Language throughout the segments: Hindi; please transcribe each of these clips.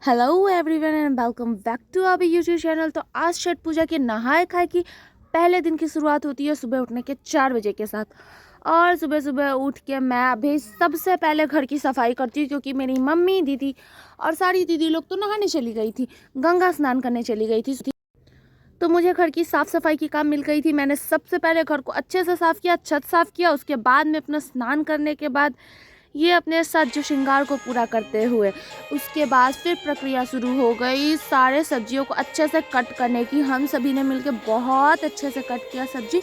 Hello everyone and welcome back to our YouTube channel. तो आज छठ पूजा के नहाए खाए की पहले दिन की शुरुआत होती है सुबह उठने के 4 बजे के साथ। और सुबह सुबह उठ के मैं अभी सबसे पहले घर की सफाई करती हूँ, क्योंकि मेरी मम्मी दीदी और सारी दीदी लोग तो नहाने चली गई थी, गंगा स्नान करने चली गई थी। तो मुझे घर की साफ़ सफाई की काम मिल गई थी। मैंने सबसे पहले घर को अच्छे से साफ़ किया, छत साफ़ किया। उसके बाद में अपना स्नान करने के बाद ये अपने साथ जो श्रृंगार को पूरा करते हुए उसके बाद फिर प्रक्रिया शुरू हो गई सारे सब्जियों को अच्छे से कट करने की। हम सभी ने मिलकर बहुत अच्छे से कट किया सब्जी।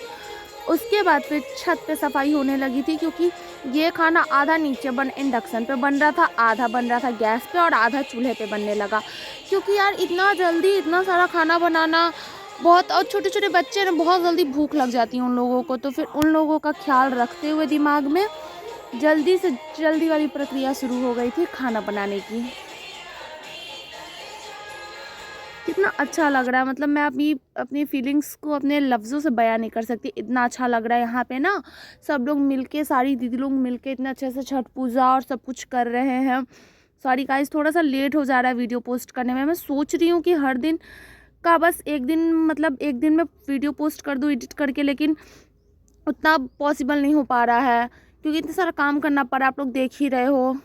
उसके बाद फिर छत पे सफाई होने लगी थी, क्योंकि ये खाना आधा नीचे इंडक्शन पे बन रहा था, आधा बन रहा था गैस पे और आधा चूल्हे पे बनने लगा। क्योंकि यार इतना जल्दी इतना सारा खाना बनाना बहुत, और छोटे छोटे बच्चे ना बहुत जल्दी भूख लग जाती है उन लोगों को। तो फिर उन लोगों का ख्याल रखते हुए दिमाग में जल्दी से जल्दी वाली प्रक्रिया शुरू हो गई थी खाना बनाने की। कितना अच्छा लग रहा है, मतलब मैं अपनी फीलिंग्स को अपने लफ्ज़ों से बयां नहीं कर सकती, इतना अच्छा लग रहा है। यहाँ पे ना सब लोग मिलके, सारी दीदी लोग मिलके इतना अच्छे से छठ पूजा और सब कुछ कर रहे हैं। सॉरी गाइस, थोड़ा सा लेट हो जा रहा है वीडियो पोस्ट करने में। मैं सोच रही हूँ कि हर दिन का बस एक दिन, मतलब एक दिन में वीडियो पोस्ट कर दूँ एडिट करके, लेकिन उतना पॉसिबल नहीं हो पा रहा है, क्योंकि इतना सारा काम करना पड़ा। आप लोग देख ही रहे हो।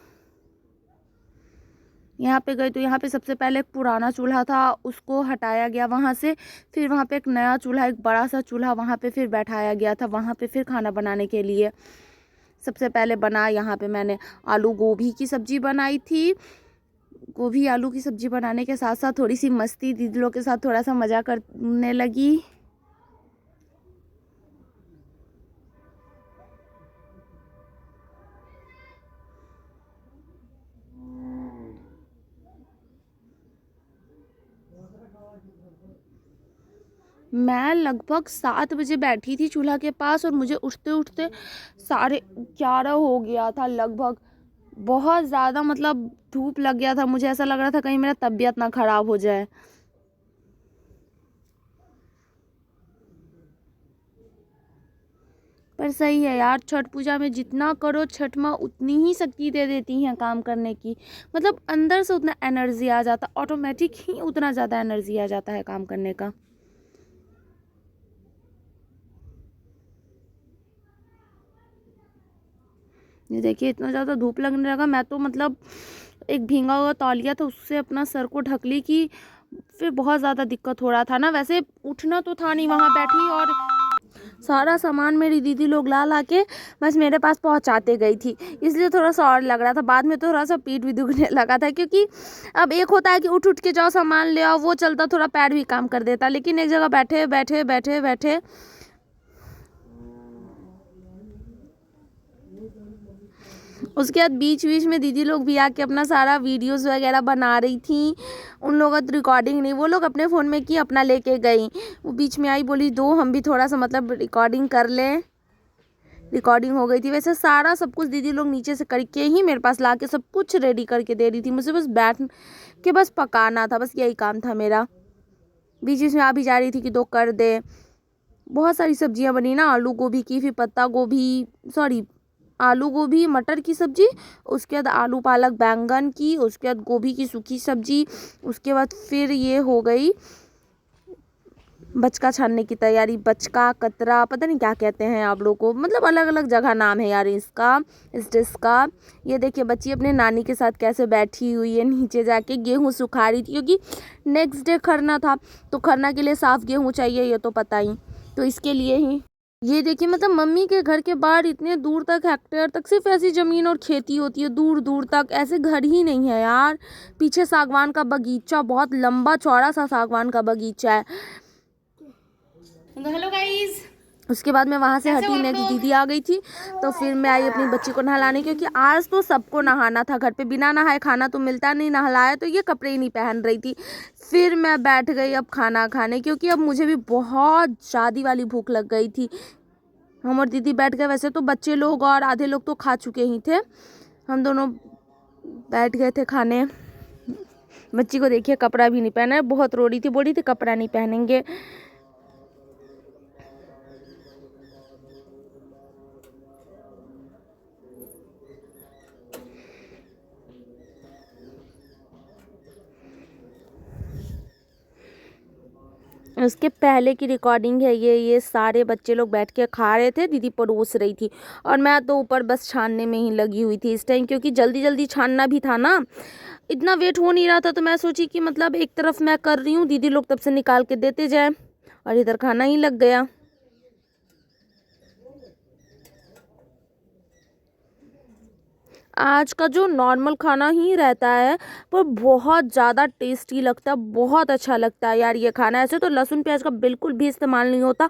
यहाँ पे गए तो यहाँ पे सबसे पहले एक पुराना चूल्हा था, उसको हटाया गया वहाँ से। फिर वहाँ पे एक नया चूल्हा, एक बड़ा सा चूल्हा वहाँ पे फिर बैठाया गया था, वहाँ पे फिर खाना बनाने के लिए। सबसे पहले बना यहाँ पे मैंने आलू गोभी की सब्जी बनाई थी। गोभी आलू की सब्जी बनाने के साथ साथ थोड़ी सी मस्ती दीदी लोग के साथ थोड़ा सा मज़ा करने लगी। मैं लगभग 7 बजे बैठी थी चूल्हा के पास, और मुझे उठते उठते 11:30 हो गया था लगभग। बहुत ज़्यादा मतलब धूप लग गया था, मुझे ऐसा लग रहा था कहीं मेरा तबीयत ना ख़राब हो जाए। पर सही है यार, छठ पूजा में जितना करो छठ माँ उतनी ही शक्ति दे देती हैं काम करने की। मतलब अंदर से उतना एनर्जी आ जाता, ऑटोमेटिक ही उतना ज़्यादा एनर्जी आ जाता है काम करने का। ये देखिए इतना ज़्यादा धूप लगने लगा, मैं तो मतलब एक भींगा हुआ तौलिया था उससे अपना सर को ढक ली कि फिर बहुत ज़्यादा दिक्कत हो रहा था ना। वैसे उठना तो था नहीं, वहाँ बैठी और सारा सामान मेरी दीदी लोग ला ला के बस मेरे पास पहुँचाते गई थी, इसलिए थोड़ा सा और लग रहा था। बाद में तो थोड़ा सा पीठ भी दुखने लगा था, क्योंकि अब एक होता है कि उठ उठ के जाओ सामान ले आओ, वो चलता, थोड़ा पैर भी काम कर देता, लेकिन एक जगह बैठे बैठे बैठे बैठे उसके बाद बीच बीच में दीदी लोग भी आके अपना सारा वीडियोस वगैरह बना रही थी। उन लोगों का तो रिकॉर्डिंग नहीं, वो लोग अपने फ़ोन में की अपना लेके गई। वो बीच में आई, बोली दो हम भी थोड़ा सा मतलब रिकॉर्डिंग कर लें। रिकॉर्डिंग हो गई थी। वैसे सारा सब कुछ दीदी लोग नीचे से करके ही मेरे पास ला के सब कुछ रेडी करके दे रही थी, मुझे बस बैठ के बस पकाना था, बस यही काम था मेरा। बीच बीच में आ भी जा रही थी कि दो कर दे। बहुत सारी सब्जियां बनी ना, आलू गोभी की, फिर पत्ता गोभी, सॉरी आलू गोभी मटर की सब्जी, उसके बाद आलू पालक बैंगन की, उसके बाद गोभी की सूखी सब्जी, उसके बाद फिर ये हो गई बचका छानने की तैयारी। बचका कतरा पता नहीं क्या कहते हैं आप लोग को, मतलब अलग अलग जगह नाम है यार इसका, इस डिश का। ये देखिए बच्ची अपने नानी के साथ कैसे बैठी हुई है, नीचे जाके गेहूं सुखा रही थी, क्योंकि नेक्स्ट डे खरना था। तो खरना के लिए साफ गेहूं चाहिए, ये तो पता ही, तो इसके लिए ही ये देखिए, मतलब मम्मी के घर के बाहर इतने दूर तक, हेक्टेयर तक सिर्फ ऐसी ज़मीन और खेती होती है, दूर दूर तक ऐसे घर ही नहीं है यार। पीछे सागवान का बगीचा, बहुत लंबा चौड़ा सा सागवान का बगीचा है। तो हेलो गाइस, उसके बाद मैं वहाँ से हटी, नेक्स्ट दीदी आ गई थी, तो फिर मैं आई अपनी बच्ची को नहलाने, क्योंकि आज तो सबको नहाना था घर पे, बिना नहाए खाना तो मिलता नहीं, नहलाया तो ये कपड़े ही नहीं पहन रही थी। फिर मैं बैठ गई अब खाना खाने, क्योंकि अब मुझे भी बहुत ज़्यादा वाली भूख लग गई थी। हम और दीदी बैठ गए, वैसे तो बच्चे लोग और आधे लोग तो खा चुके ही थे, हम दोनों बैठ गए थे खाने। बच्ची को देखिए कपड़ा भी नहीं पहना है, बहुत रो रही थी, बोल रही थी कपड़ा नहीं पहनेंगे। उसके पहले की रिकॉर्डिंग है ये सारे बच्चे लोग बैठ के खा रहे थे, दीदी परोस रही थी और मैं तो ऊपर बस छानने में ही लगी हुई थी इस टाइम, क्योंकि जल्दी जल्दी छानना भी था ना, इतना वेट हो नहीं रहा था। तो मैं सोची कि मतलब एक तरफ मैं कर रही हूँ, दीदी लोग तब से निकाल के देते जाए, और इधर खाना ही लग गया। आज का जो नॉर्मल खाना ही रहता है पर बहुत ज़्यादा टेस्टी लगता है, बहुत अच्छा लगता है यार ये खाना। ऐसे तो लहसुन प्याज का बिल्कुल भी इस्तेमाल नहीं होता,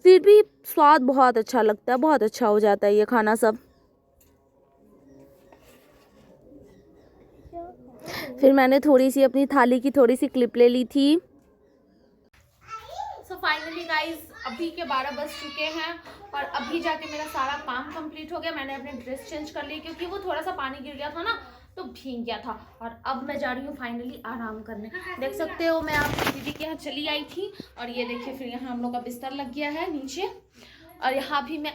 फिर भी स्वाद बहुत अच्छा लगता है, बहुत अच्छा हो जाता है ये खाना सब। फिर मैंने थोड़ी सी अपनी थाली की थोड़ी सी क्लिप ले ली थी। सो फाइनली गाइज अभी के 12 बज चुके हैं और अभी जाके मेरा सारा काम कंप्लीट हो गया। मैंने अपने ड्रेस चेंज कर ली क्योंकि वो थोड़ा सा पानी गिर गया था ना, तो भीग गया था। और अब मैं जा रही हूँ फाइनली आराम करने। देख सकते हो मैं आपकी दीदी के यहाँ चली आई थी और ये देखिए फिर यहाँ हम लोग का बिस्तर लग गया है नीचे, और यहाँ भी मैं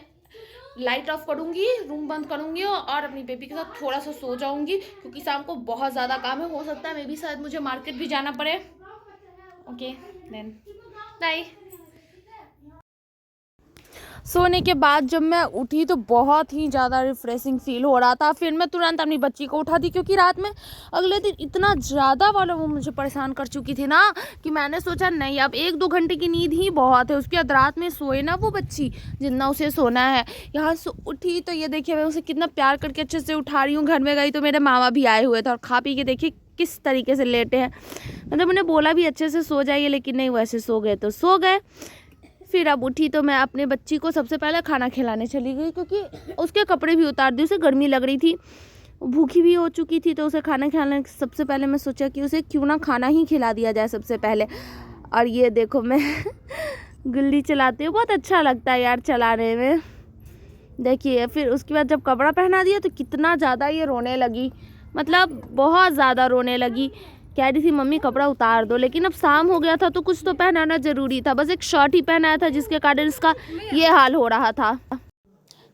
लाइट ऑफ करूँगी, रूम बंद करूँगी और अपनी बेबी के साथ थोड़ा सा सो जाऊँगी, क्योंकि शाम को बहुत ज़्यादा काम है। हो सकता है मे भी शायद मुझे मार्केट भी जाना पड़े। Okay then bye. सोने के बाद जब मैं उठी तो बहुत ही ज़्यादा रिफ्रेशिंग फील हो रहा था। फिर मैं तुरंत अपनी बच्ची को उठा दी, क्योंकि रात में अगले दिन इतना ज़्यादा वाला वो मुझे परेशान कर चुकी थी ना, कि मैंने सोचा नहीं अब 1-2 घंटे की नींद ही बहुत है। उसके बाद रात में सोए ना वो बच्ची जितना उसे सोना है। यहाँ से उठी तो ये देखिए मैं उसे कितना प्यार करके अच्छे से उठा रही हूँ। घर में गई तो मेरे मामा भी आए हुए थे और खा पी के देखिए किस तरीके से लेटे हैं। मतलब उन्हें बोला भी अच्छे से सो जाइए, लेकिन नहीं, वैसे सो गए तो सो गए। फिर अब उठी तो मैं अपने बच्ची को सबसे पहले खाना खिलाने चली गई, क्योंकि उसके कपड़े भी उतार दी, उसे गर्मी लग रही थी, भूखी भी हो चुकी थी। तो उसे खाना खिलाने सबसे पहले मैं सोचा कि उसे क्यों ना खाना ही खिला दिया जाए सबसे पहले। और ये देखो मैं गुल्ली चलाती हूँ, बहुत अच्छा लगता है यार चलाने में। देखिए फिर उसके बाद जब कपड़ा पहना दिया तो कितना ज़्यादा ये रोने लगी, मतलब बहुत ज़्यादा रोने लगी। कह रही थी मम्मी कपड़ा उतार दो, लेकिन अब शाम हो गया था तो कुछ तो पहनाना ज़रूरी था। बस एक शर्ट ही पहनाया था जिसके कारण इसका ये हाल हो रहा था।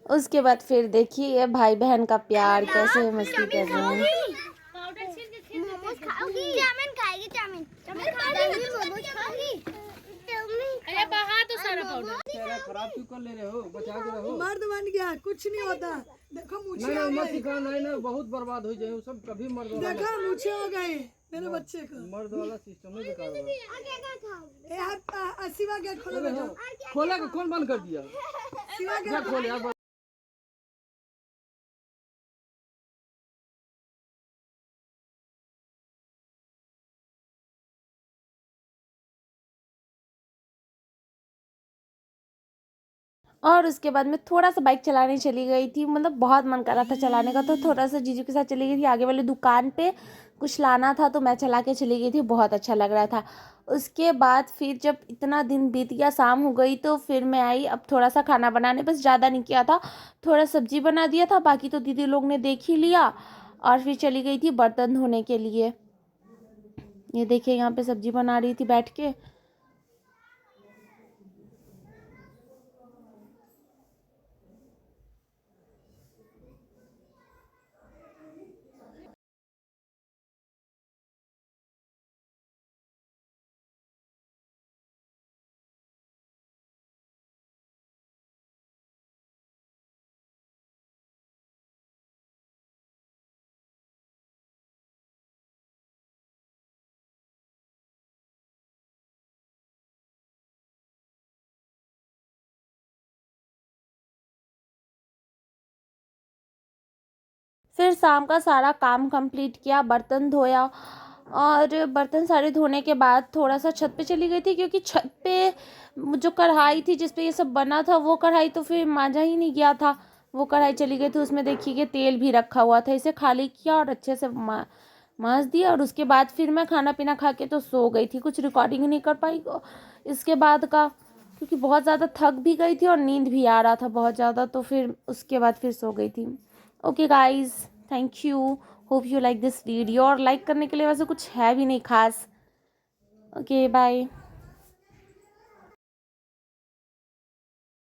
उसके बाद फिर देखिए ये भाई बहन का प्यार कैसे मस्ती कर रहे हैं। अरे बाहर तो सारा पाउडर चेहरा खराब क्यों कर ले रहे हो, बचा के रहो। मर्द बन गया कुछ नहीं होता। देखो मुझे नहीं मत सिखा, नहीं बहुत बर्बाद हो जाए सब। कभी मर्द वाला देखो मुझे हो गए मेरे बच्चे को, मर्द वाला सिस्टम ही बेकार है। शिवा गेट खोलो बेटा, खोला के कौन बंद कर दिया? शिवा गेट खोल यार। और उसके बाद मैं थोड़ा सा बाइक चलाने चली गई थी, मतलब बहुत मन कर रहा था चलाने का, तो थोड़ा सा जीजू के साथ चली गई थी। आगे वाली दुकान पे कुछ लाना था तो मैं चला के चली गई थी, बहुत अच्छा लग रहा था। उसके बाद फिर जब इतना दिन बीत गया, शाम हो गई, तो फिर मैं आई अब थोड़ा सा खाना बनाने। बस ज़्यादा नहीं किया था, थोड़ा सब्जी बना दिया था, बाकी तो दीदी लोग ने देख ही लिया। और फिर चली गई थी बर्तन धोने के लिए। ये देखिए यहाँ पे सब्जी बना रही थी बैठ के। फिर शाम का सारा काम कंप्लीट किया, बर्तन धोया। और बर्तन सारे धोने के बाद थोड़ा सा छत पे चली गई थी, क्योंकि छत पे जो कढ़ाई थी जिस पे ये सब बना था वो कढ़ाई तो फिर मांजा ही नहीं गया था। वो कढ़ाई चली गई थी, उसमें देखिए कि तेल भी रखा हुआ था। इसे खाली किया और अच्छे से मांज दिया। और उसके बाद फिर मैं खाना पीना खा के तो सो गई थी, कुछ रिकॉर्डिंग नहीं कर पाई इसके बाद का, क्योंकि बहुत ज़्यादा थक भी गई थी और नींद भी आ रहा था बहुत ज़्यादा। तो फिर उसके बाद फिर सो गई थी। Okay guys, thank you, hope you like this video. और लाइक करने के लिए वैसे कुछ है भी नहीं खास। Okay bye.